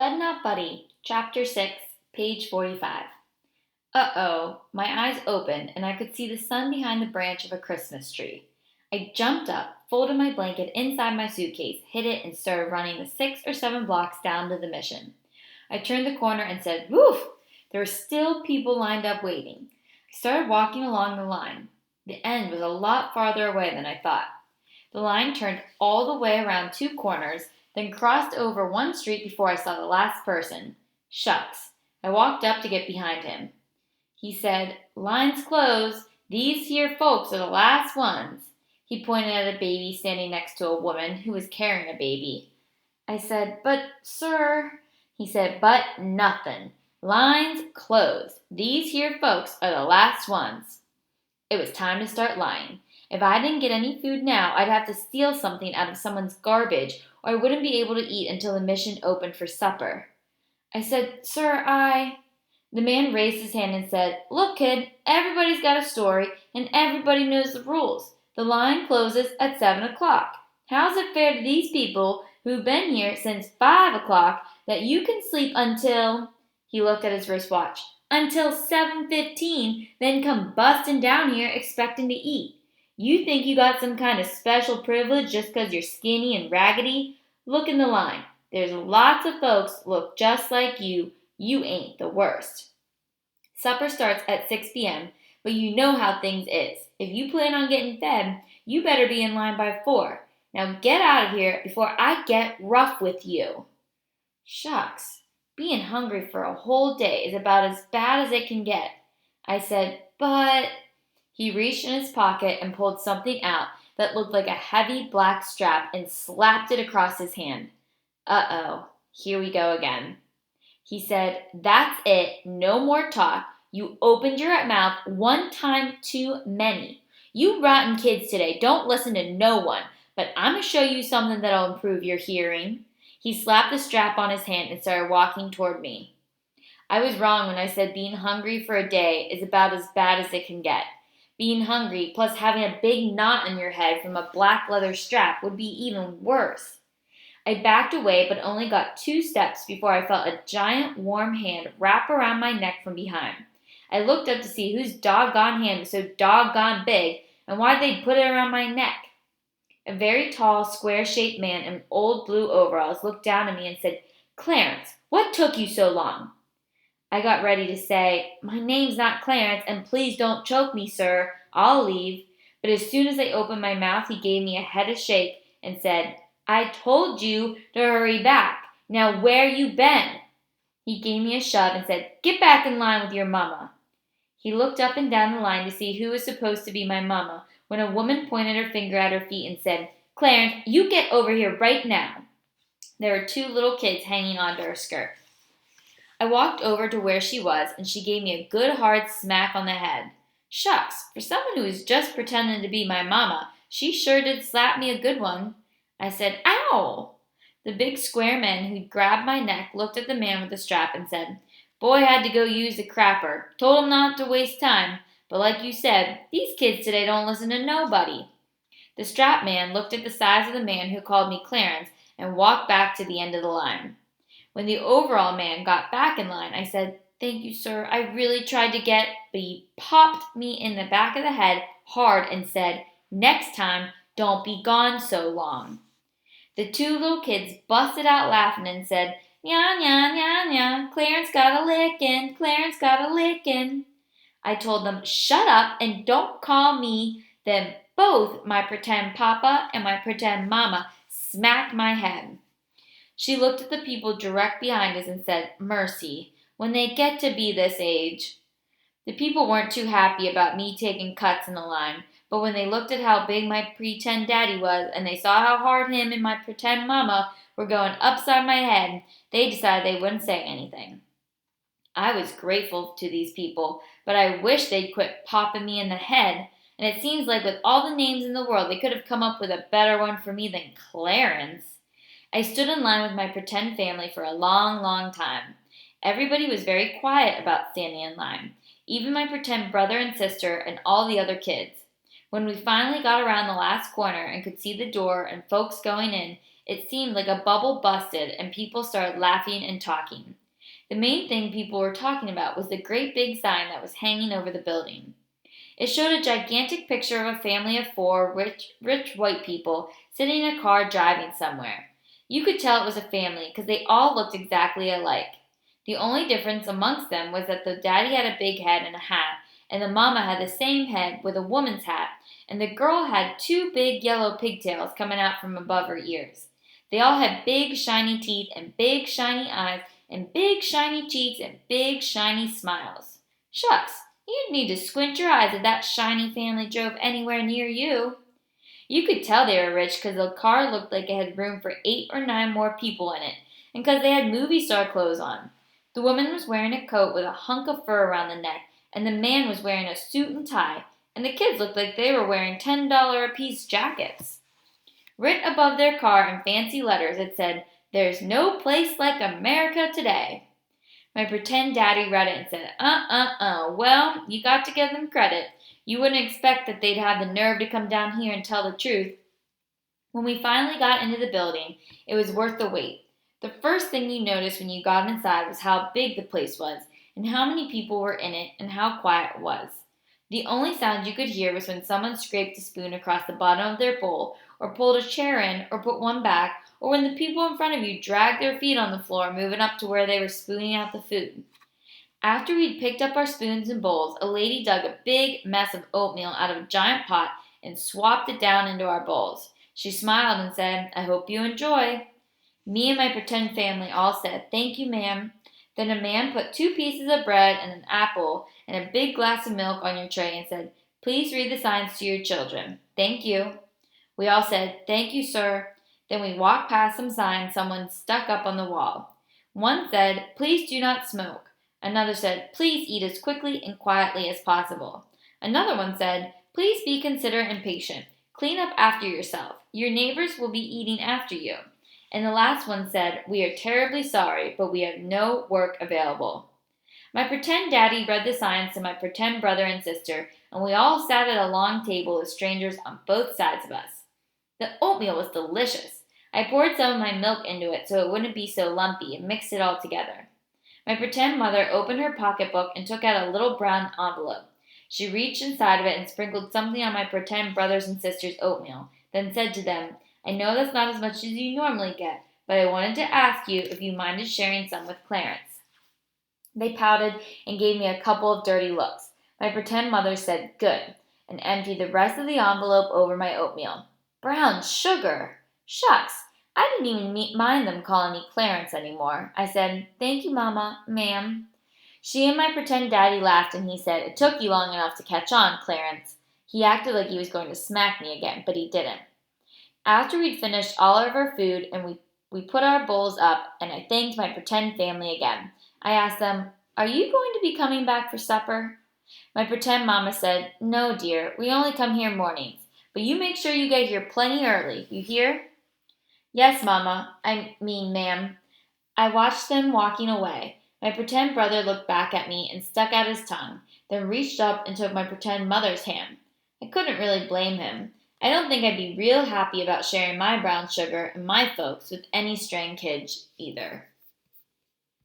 But Not Buddy, Chapter 6, page 45. Uh-oh, my eyes opened and I could see the sun behind the branch of a Christmas tree. I jumped up, folded my blanket inside my suitcase, hid it, and started running the 6 or 7 blocks down to the mission. I turned the corner and said, "Woof!" There were still people lined up waiting. I started walking along the line. The end was a lot farther away than I thought. The line turned all the way around 2 corners, then crossed over one street before I saw the last person. Shucks. I walked up to get behind him. He said, "Line's closed. These here folks are the last ones." He pointed at a baby standing next to a woman who was carrying a baby. I said, "But, sir." He said, "But nothing. Line's closed. These here folks are the last ones." It was time to start lying. If I didn't get any food now, I'd have to steal something out of someone's garbage, or I wouldn't be able to eat until the mission opened for supper. I said, "Sir, The man raised his hand and said, "Look, kid, everybody's got a story, and everybody knows the rules. The line closes at 7 o'clock. How's it fair to these people who've been here since 5 o'clock that you can sleep until—" he looked at his wristwatch, "until 7:15, then come busting down here expecting to eat? You think you got some kind of special privilege just 'cause you're skinny and raggedy? Look in the line. There's lots of folks look just like you. You ain't the worst." Supper starts at 6 p.m., but you know how things is. If you plan on getting fed, you better be in line by 4. Now get out of here before I get rough with you. Shucks, being hungry for a whole day is about as bad as it can get. I said, "But—" He reached in his pocket and pulled something out that looked like a heavy black strap and slapped it across his hand. Uh-oh, here we go again. He said, "That's it, no more talk. You opened your mouth one time too many. You rotten kids today don't listen to no one, but I'm going to show you something that'll improve your hearing." He slapped the strap on his hand and started walking toward me. I was wrong when I said being hungry for a day is about as bad as it can get. Being hungry plus having a big knot in your head from a black leather strap would be even worse. I backed away but only got 2 steps before I felt a giant warm hand wrap around my neck from behind. I looked up to see whose doggone hand was so doggone big and why they'd put it around my neck. A very tall, square-shaped man in old blue overalls looked down at me and said, "Clarence, what took you so long?" I got ready to say, "My name's not Clarence, and please don't choke me, sir. I'll leave." But as soon as I opened my mouth, he gave me a head shake and said, "I told you to hurry back. Now where you been?" He gave me a shove and said, "Get back in line with your mama." He looked up and down the line to see who was supposed to be my mama when a woman pointed her finger at her feet and said, "Clarence, you get over here right now." There were 2 little kids hanging onto her skirt. I walked over to where she was, and she gave me a good hard smack on the head. Shucks, for someone who was just pretending to be my mama, she sure did slap me a good one. I said, "Ow!" The big square man who'd grabbed my neck looked at the man with the strap and said, "Boy had to go use the crapper. Told him not to waste time. But like you said, these kids today don't listen to nobody." The strap man looked at the size of the man who called me Clarence and walked back to the end of the line. When the overall man got back in line, I said, "Thank you, sir. I really tried to get—" But he popped me in the back of the head hard and said, "Next time, don't be gone so long." The 2 little kids busted out laughing and said, "Nya, nya, nya, nya, Clarence got a lickin', Clarence got a lickin'." I told them, "Shut up and don't call me." Then both my pretend papa and my pretend mama smacked my head. She looked at the people direct behind us and said, "Mercy, when they get to be this age." The people weren't too happy about me taking cuts in the line, but when they looked at how big my pretend daddy was and they saw how hard him and my pretend mama were going upside my head, they decided they wouldn't say anything. I was grateful to these people, but I wish they'd quit popping me in the head, and it seems like with all the names in the world, they could have come up with a better one for me than Clarence. I stood in line with my pretend family for a long, long time. Everybody was very quiet about standing in line, even my pretend brother and sister and all the other kids. When we finally got around the last corner and could see the door and folks going in, It seemed like a bubble busted and people started laughing and talking. The main thing people were talking about was the great big sign that was hanging over the building. It showed a gigantic picture of a family of four rich white people sitting in a car driving somewhere. You could tell it was a family because they all looked exactly alike. The only difference amongst them was that the daddy had a big head and a hat, and the mama had the same head with a woman's hat, and the girl had two big yellow pigtails coming out from above her ears. They all had big shiny teeth and big shiny eyes and big shiny cheeks and big shiny smiles. Shucks, you'd need to squint your eyes if that shiny family drove anywhere near you. You could tell they were rich because the car looked like it had room for 8 or 9 more people in it, and because they had movie star clothes on. The woman was wearing a coat with a hunk of fur around the neck, and the man was wearing a suit and tie, and the kids looked like they were wearing $10 apiece jackets. Written above their car in fancy letters, it said, "There's no place like America today." My pretend daddy read it and said, well, you got to give them credit. You wouldn't expect that they'd have the nerve to come down here and tell the truth. When we finally got into the building, it was worth the wait. The first thing you noticed when you got inside was how big the place was, and how many people were in it, and how quiet it was. The only sound you could hear was when someone scraped a spoon across the bottom of their bowl, or pulled a chair in, or put one back, or when the people in front of you dragged their feet on the floor, moving up to where they were spooning out the food. After we'd picked up our spoons and bowls, a lady dug a big mess of oatmeal out of a giant pot and swapped it down into our bowls. She smiled and said, "I hope you enjoy." Me and my pretend family all said, "Thank you, ma'am." Then a man put 2 pieces of bread and an apple and a big glass of milk on your tray and said, "Please read the signs to your children. Thank you." We all said, "Thank you, sir." Then we walked past some signs someone stuck up on the wall. One said, "Please do not smoke." Another said, "Please eat as quickly and quietly as possible." Another one said, "Please be considerate and patient. Clean up after yourself. Your neighbors will be eating after you." And the last one said, "We are terribly sorry, but we have no work available." My pretend daddy read the signs to my pretend brother and sister, and we all sat at a long table with strangers on both sides of us. The oatmeal was delicious. I poured some of my milk into it so it wouldn't be so lumpy and mixed it all together. My pretend mother opened her pocketbook and took out a little brown envelope. She reached inside of it and sprinkled something on my pretend brothers and sisters' oatmeal, then said to them, "I know that's not as much as you normally get, but I wanted to ask you if you minded sharing some with Clarence." They pouted and gave me a couple of dirty looks. My pretend mother said, "Good," and emptied the rest of the envelope over my oatmeal. Brown sugar! Shucks! I didn't even mind them calling me Clarence anymore. I said, "Thank you, Mama, ma'am." She and my pretend daddy laughed, and he said, "It took you long enough to catch on, Clarence." He acted like he was going to smack me again, but he didn't. After we'd finished all of our food and we put our bowls up, and I thanked my pretend family again, I asked them, "Are you going to be coming back for supper?" My pretend mama said, "No, dear, we only come here mornings, but you make sure you get here plenty early, you hear?" "Yes, Mama, ma'am." I watched them walking away. My pretend brother looked back at me and stuck out his tongue, then reached up and took my pretend mother's hand. I couldn't really blame him. I don't think I'd be real happy about sharing my brown sugar and my folks with any straying kids either.